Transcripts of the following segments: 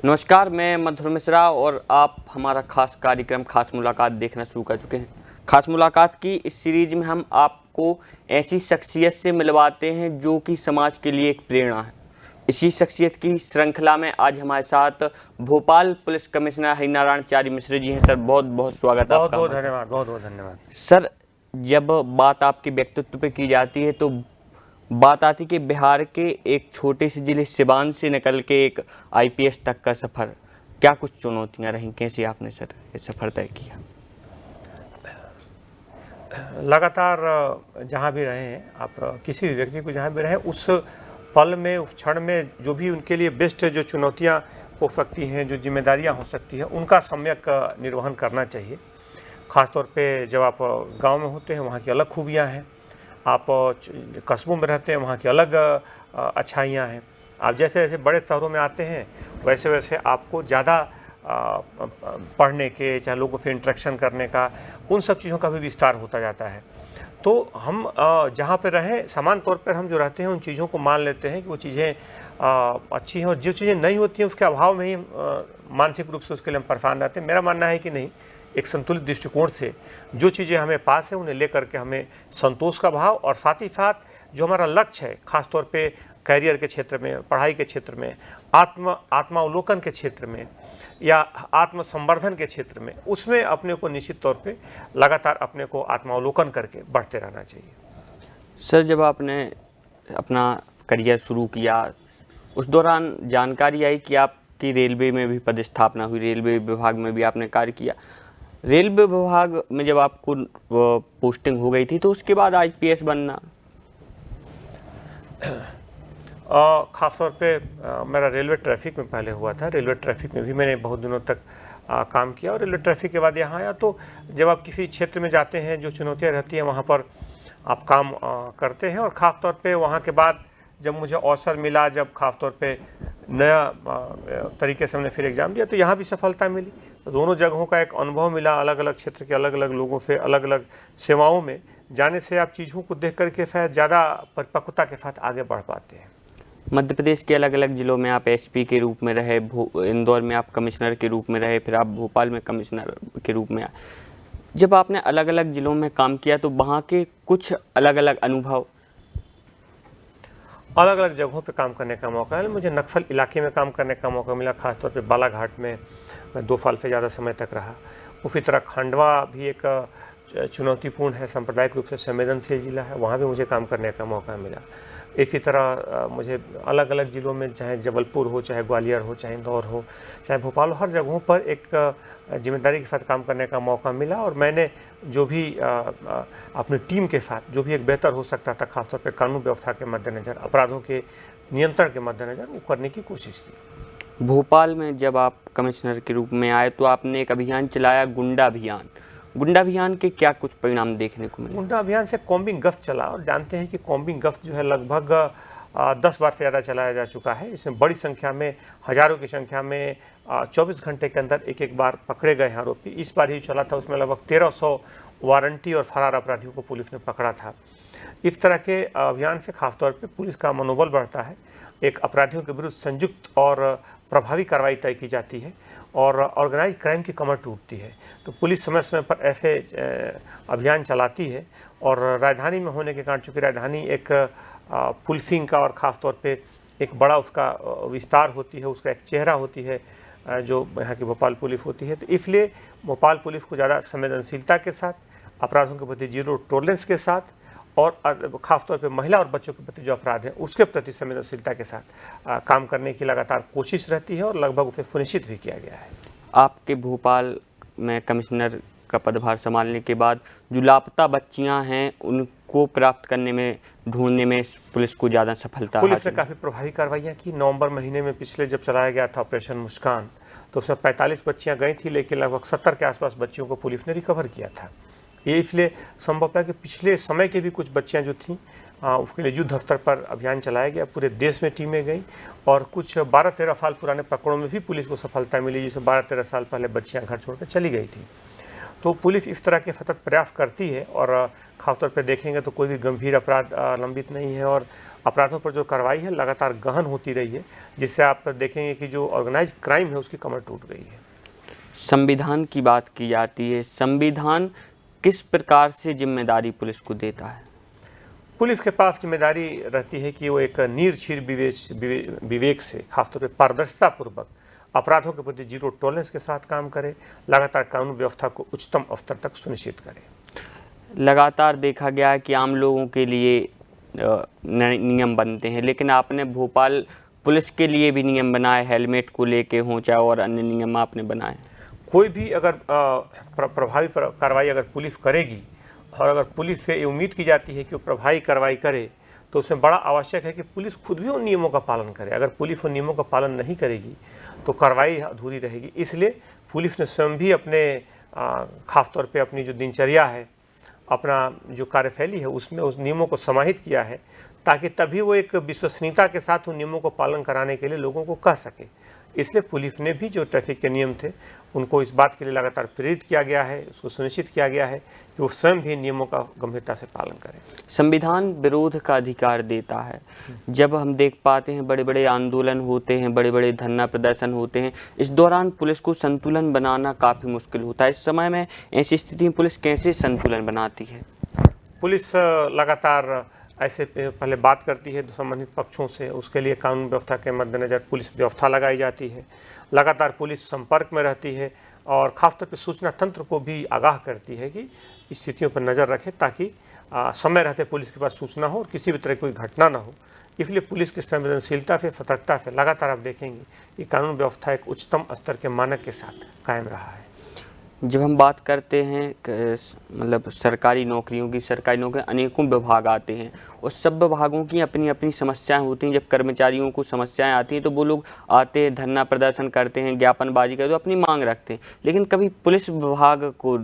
नमस्कार, मैं मधुर मिश्रा और आप हमारा खास कार्यक्रम खास मुलाकात देखना शुरू कर चुके हैं। खास मुलाकात की इस सीरीज में हम आपको ऐसी शख्सियत से मिलवाते हैं जो कि समाज के लिए एक प्रेरणा है। इसी शख्सियत की श्रृंखला में आज हमारे साथ भोपाल पुलिस कमिश्नर हरिनारायण मिश्र जी हैं। सर, बहुत बहुत स्वागत है आपका। बहुत धन्यवाद, बहुत बहुत धन्यवाद। सर, जब बात आपके व्यक्तित्व पे की जाती है तो बात आती कि बिहार के एक छोटे से जिले सिवान से निकल के एक आईपीएस तक का सफ़र, क्या कुछ चुनौतियां रहीं, कैसे आपने सर ये सफ़र तय किया? लगातार जहाँ भी रहे हैं आप, किसी भी व्यक्ति को जहाँ भी रहे, उस पल में, उस क्षण में जो भी उनके लिए बेस्ट जो चुनौतियाँ हो सकती हैं, जो जिम्मेदारियाँ हो सकती हैं, उनका सम्यक निर्वहन करना चाहिए। ख़ासतौर पे जब आप गांव में होते हैं, वहाँ की अलग खूबियाँ हैं। आप कस्बों में रहते हैं, वहाँ की अलग अच्छाइयाँ हैं। आप जैसे जैसे बड़े शहरों में आते हैं वैसे वैसे आपको ज़्यादा पढ़ने के, चाहे लोगों से इंटरेक्शन करने का, उन सब चीज़ों का भी विस्तार होता जाता है। तो हम जहाँ पे रहें, समान तौर पर हम जो रहते हैं उन चीज़ों को मान लेते हैं कि वो चीज़ें अच्छी हैं, और जो चीज़ें नहीं होती हैं उसके अभाव में ही मानसिक रूप से उसके लिए हम परेशान रहते हैं। मेरा मानना है कि नहीं, एक संतुलित दृष्टिकोण से जो चीज़ें हमें पास है उन्हें लेकर के हमें संतोष का भाव, और साथ ही साथ जो हमारा लक्ष्य है, खासतौर पे कैरियर के क्षेत्र में, पढ़ाई के क्षेत्र में, आत्मावलोकन के क्षेत्र में, या आत्मसंवर्धन के क्षेत्र में, उसमें अपने को निश्चित तौर पे लगातार अपने को आत्मावलोकन करके बढ़ते रहना चाहिए। सर, जब आपने अपना करियर शुरू किया उस दौरान जानकारी आई कि आपकी रेलवे में भी पदस्थापना हुई, रेलवे विभाग में भी आपने कार्य किया। रेलवे विभाग में जब आपको पोस्टिंग हो गई थी तो उसके बाद आईपीएस बनना, ख़ासतौर पे मेरा रेलवे ट्रैफिक में पहले हुआ था। रेलवे ट्रैफिक में भी मैंने बहुत दिनों तक काम किया, और रेलवे ट्रैफिक के बाद यहाँ आया। तो जब आप किसी क्षेत्र में जाते हैं, जो चुनौतियाँ रहती हैं वहाँ पर आप काम करते हैं। और ख़ासतौर पे वहाँ के बाद जब मुझे अवसर मिला, जब ख़ासतौर पे नया तरीके से हमने फिर एग्ज़ाम दिया, तो यहाँ भी सफलता मिली। तो दोनों जगहों का एक अनुभव मिला, अलग अलग क्षेत्र के अलग अलग लोगों से, अलग अलग सेवाओं में जाने से आप चीज़ों को देख करके शायद ज़्यादा परिपक्वता के साथ आगे बढ़ पाते हैं। मध्य प्रदेश के अलग अलग ज़िलों में आप एसपी के रूप में रहे, इंदौर में आप कमिश्नर के रूप में रहे, फिर आप भोपाल में कमिश्नर के रूप में आए। जब आपने अलग अलग ज़िलों में काम किया तो वहाँ के कुछ अलग अलग अनुभव, अलग अलग जगहों पे काम करने का मौका है। मुझे नक्सल इलाके में काम करने का मौका मिला, खासतौर पे बालाघाट में मैं 2 साल से ज़्यादा समय तक रहा। उसी तरह खंडवा भी एक चुनौतीपूर्ण है, सांप्रदायिक रूप से संवेदनशील जिला है, वहाँ भी मुझे काम करने का मौका मिला। इसी तरह मुझे अलग अलग ज़िलों में, चाहे जबलपुर हो, चाहे ग्वालियर हो, चाहे इंदौर हो, चाहे भोपाल हो, हर जगहों पर एक जिम्मेदारी के साथ काम करने का मौका मिला। और मैंने जो भी अपनी टीम के साथ जो भी एक बेहतर हो सकता था, खासतौर पे कानून व्यवस्था के मद्देनज़र, अपराधों के नियंत्रण के मद्देनज़र, वो करने की कोशिश की। भोपाल में जब आप कमिश्नर के रूप में आए तो आपने एक अभियान चलाया, गुंडा अभियान। गुंडा अभियान के क्या कुछ परिणाम देखने को मिले? गुंडा अभियान से कॉम्बिंग गश्त चला, और जानते हैं कि कॉम्बिंग गश्त जो है लगभग 10 बार से ज़्यादा चलाया जा चुका है। इसमें बड़ी संख्या में, हज़ारों की संख्या में 24 घंटे के अंदर एक बार पकड़े गए हैं आरोपी। इस बार ही चला था, उसमें लगभग 1300 वारंटी और फरार अपराधियों को पुलिस ने पकड़ा था। इस तरह के अभियान से खासतौर पर पुलिस का मनोबल बढ़ता है, एक अपराधियों के विरुद्ध संयुक्त और प्रभावी कार्रवाई तय की जाती है, और ऑर्गेनाइज क्राइम की कमर टूटती है। तो पुलिस समय समय पर ऐसे अभियान चलाती है। और राजधानी में होने के कारण, चूँकि राजधानी एक पुलिसिंग का और ख़ास तौर पे एक बड़ा उसका विस्तार होती है, उसका एक चेहरा होती है, जो यहाँ की भोपाल पुलिस होती है, तो इसलिए भोपाल पुलिस को ज़्यादा संवेदनशीलता के साथ, अपराधों के प्रति जीरो टॉलरेंस के साथ, और ख़ासतौर पे महिला और बच्चों के प्रति जो अपराध है उसके प्रति संवेदनशीलता के साथ काम करने की लगातार कोशिश रहती है, और लगभग उसे सुनिश्चित भी किया गया है। आपके भोपाल में कमिश्नर का पदभार संभालने के बाद जो लापता बच्चियां हैं उनको प्राप्त करने में, ढूंढने में पुलिस को ज़्यादा सफलता, पुलिस ने काफ़ी प्रभावी कार्रवाइयाँ की। नवंबर महीने में पिछले जब चलाया गया था ऑपरेशन मुस्कान, तो उसमें 45 बच्चियाँ गई थी, लेकिन लगभग 70 के आसपास बच्चियों को पुलिस ने रिकवर किया था। ये इसलिए संभव है कि पिछले समय के भी कुछ बच्चियां जो थीं, उसके लिए युद्ध स्तर पर अभियान चलाया गया, पूरे देश में टीमें गई, और कुछ 12-13 साल पुराने पकड़ों में भी पुलिस को सफलता मिली, जिसमें 12-13 साल पहले बच्चियां घर छोड़कर चली गई थी। तो पुलिस इस तरह के सतत प्रयास करती है और खासतौर पे देखेंगे तो कोई भी गंभीर अपराध लंबित नहीं है और अपराधों पर जो कार्रवाई है लगातार गहन होती रही है, जिससे आप देखेंगे कि जो ऑर्गेनाइज क्राइम है उसकी कमर टूट गई है। संविधान की बात की जाती है, संविधान किस प्रकार से जिम्मेदारी पुलिस को देता है? पुलिस के पास जिम्मेदारी रहती है कि वो एक निर्भीक विवेक से, खासतौर पर पारदर्शिता पूर्वक अपराधों के प्रति जीरो टॉलरेंस के साथ काम करे, लगातार कानून व्यवस्था को उच्चतम स्तर तक सुनिश्चित करे। लगातार देखा गया है कि आम लोगों के लिए नियम बनते हैं, लेकिन आपने भोपाल पुलिस के लिए भी नियम बनाए, हेलमेट को लेके हों चाहे और अन्य नियम आपने बनाए। कोई भी अगर प्रभावी कार्रवाई अगर पुलिस करेगी और अगर पुलिस से ये उम्मीद की जाती है कि वो प्रभावी कार्रवाई करे, तो उसमें बड़ा आवश्यक है कि पुलिस खुद भी उन नियमों का पालन करे। अगर पुलिस उन नियमों का पालन नहीं करेगी तो कार्रवाई अधूरी रहेगी। इसलिए पुलिस ने स्वयं भी अपने खासतौर पे अपनी जो दिनचर्या है, अपना जो कार्यशैली है, उसमें उस नियमों को समाहित किया है, ताकि तभी वो एक विश्वसनीयता के साथ उन नियमों को पालन कराने के लिए लोगों को कह सके। इसलिए पुलिस ने भी जो ट्रैफिक के नियम थे उनको इस बात के लिए लगातार प्रेरित किया गया है, उसको सुनिश्चित किया गया है कि वो स्वयं भी नियमों का गंभीरता से पालन करें। संविधान विरोध का अधिकार देता है। जब हम देख पाते हैं बड़े बड़े आंदोलन होते हैं, बड़े बड़े धरना प्रदर्शन होते हैं, इस दौरान पुलिस को संतुलन बनाना काफ़ी मुश्किल होता है। इस समय में ऐसी स्थिति में पुलिस कैसे संतुलन बनाती है? पुलिस लगातार ऐसे पहले बात करती है संबंधित पक्षों से, उसके लिए कानून व्यवस्था के मद्देनज़र पुलिस व्यवस्था लगाई जाती है। लगातार पुलिस संपर्क में रहती है और खासतौर पर सूचना तंत्र को भी आगाह करती है कि स्थितियों पर नज़र रखे, ताकि समय रहते पुलिस के पास सूचना हो और किसी भी तरह की कोई घटना ना हो। इसलिए पुलिस की संवेदनशीलता से, सतर्कता से लगातार आप देखेंगे कि कानून व्यवस्था एक उच्चतम स्तर के मानक के साथ कायम रहा है। जब हम बात करते हैं मतलब सरकारी नौकरियों की, सरकारी नौकरी अनेकों विभाग आते हैं और सब विभागों की अपनी अपनी समस्याएं होती हैं। जब कर्मचारियों को समस्याएं आती हैं तो वो लोग आते हैं, धरना प्रदर्शन करते हैं, ज्ञापनबाजी करते हैं, तो अपनी मांग रखते हैं, लेकिन कभी पुलिस विभाग को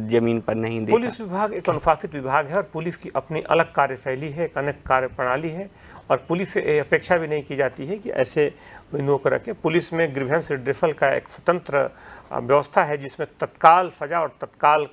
जमीन पर नहीं देखा। पुलिस विभाग एक अनुशासित विभाग है और पुलिस की अपनी अलग कार्यशैली है, एक अलग कार्यप्रणाली है और पुलिस से अपेक्षा भी नहीं की जाती है कि ऐसे बिंदुओं को रखें। पुलिस में ग्रीवेंस रिड्रेसल का एक स्वतंत्र व्यवस्था है, जिसमें तत्काल सजा और तत्काल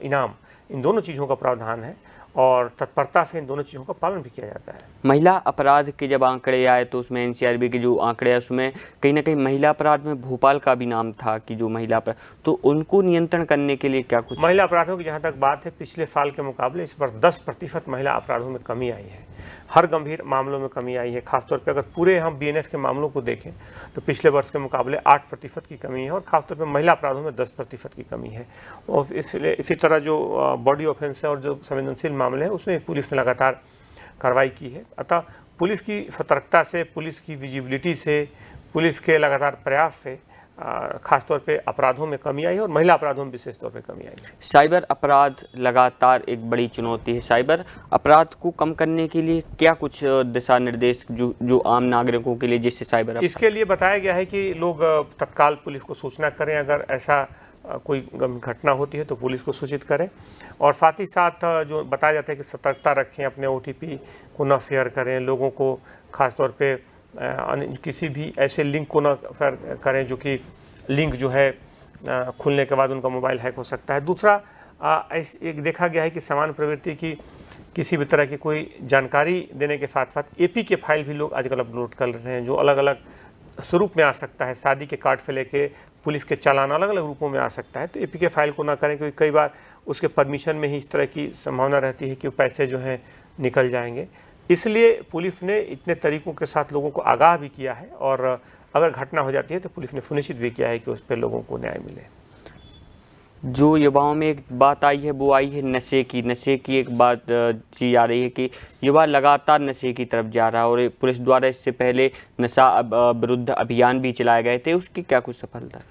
इनाम, इन दोनों चीज़ों का प्रावधान है और तत्परता से इन दोनों चीज़ों का पालन भी किया जाता है। महिला अपराध के जब आंकड़े आए तो उसमें एनसीआरबी के जो आंकड़े हैं उसमें कहीं ना कहीं महिला अपराध में भोपाल का भी नाम था कि जो महिला अपराध, तो उनको नियंत्रण करने के लिए क्या कुछ? महिला अपराधों की जहाँ तक बात है, पिछले साल के मुकाबले इस बार 10% महिला अपराधों में कमी आई है। हर गंभीर मामलों में कमी आई है। खासतौर पे अगर पूरे हम बीएनएफ के मामलों को देखें तो पिछले वर्ष के मुकाबले 8% की कमी है और खासतौर पे महिला अपराधों में 10% की कमी है। और इसलिए इसी तरह जो बॉडी ऑफेंस है और जो संवेदनशील मामले हैं उसमें पुलिस ने लगातार कार्रवाई की है। अतः पुलिस की सतर्कता से, पुलिस की विजिबिलिटी से, पुलिस के लगातार प्रयास से खासतौर पे अपराधों में कमी आई है और महिला अपराधों में विशेष तौर पे कमी आई है। साइबर अपराध लगातार एक बड़ी चुनौती है। साइबर अपराध को कम करने के लिए क्या कुछ दिशा निर्देश जो आम नागरिकों के लिए, जिससे साइबर अपराध? इसके लिए बताया गया है कि लोग तत्काल पुलिस को सूचना करें, अगर ऐसा कोई घटना होती है तो पुलिस को सूचित करें और साथ ही साथ जो बताया जाता है कि सतर्कता रखें, अपने OTP को ना शेयर करें, लोगों को खासतौर पे किसी भी ऐसे लिंक को ना शेयर करें जो कि लिंक जो है खुलने के बाद उनका मोबाइल हैक हो सकता है। दूसरा एक देखा गया है कि समान प्रवृत्ति की किसी भी तरह की कोई जानकारी देने के साथ साथ APK फाइल भी लोग आजकल अपलोड कर रहे हैं, जो अलग अलग स्वरूप में आ सकता है। शादी के कार्ड से लेके पुलिस के चालान अलग अलग रूपों में आ सकता है, तो APK फाइल को ना करें, क्योंकि कई बार उसके परमिशन में ही इस तरह की संभावना रहती है कि पैसे जो हैं निकल जाएंगे। इसलिए पुलिस ने इतने तरीकों के साथ लोगों को आगाह भी किया है और अगर घटना हो जाती है तो पुलिस ने सुनिश्चित भी किया है कि उस पर लोगों को न्याय मिले। जो युवाओं में एक बात आई है वो आई है नशे की एक बात चीज आ रही है कि युवा लगातार नशे की तरफ जा रहा है और पुलिस द्वारा इससे पहले नशा विरुद्ध अभियान भी चलाए गए थे, उसकी क्या कुछ सफलता?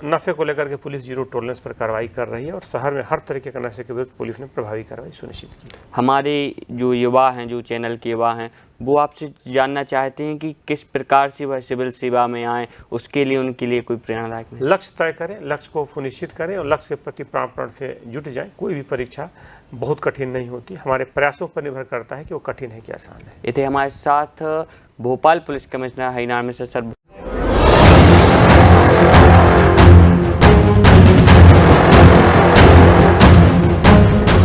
नशे को लेकर के पुलिस जीरो टॉलरेंस पर कार्रवाई कर रही है और शहर में हर तरीके का नशे के विरुद्ध पुलिस ने प्रभावी कार्रवाई सुनिश्चित की। हमारे जो युवा हैं, जो चैनल के युवा हैं, वो आपसे जानना चाहते हैं कि किस प्रकार से वह सिविल सेवा में आएँ, उसके लिए उनके लिए कोई प्रेरणादायक नहीं? लक्ष्य तय करें, लक्ष्य को सुनिश्चित करें और लक्ष्य के प्रति प्राण से जुट जाएं। कोई भी परीक्षा बहुत कठिन नहीं होती, हमारे प्रयासों पर निर्भर करता है कि वो कठिन है कि आसान है। ये थे हमारे साथ भोपाल पुलिस कमिश्नर हरिनारायण मिश्र सर।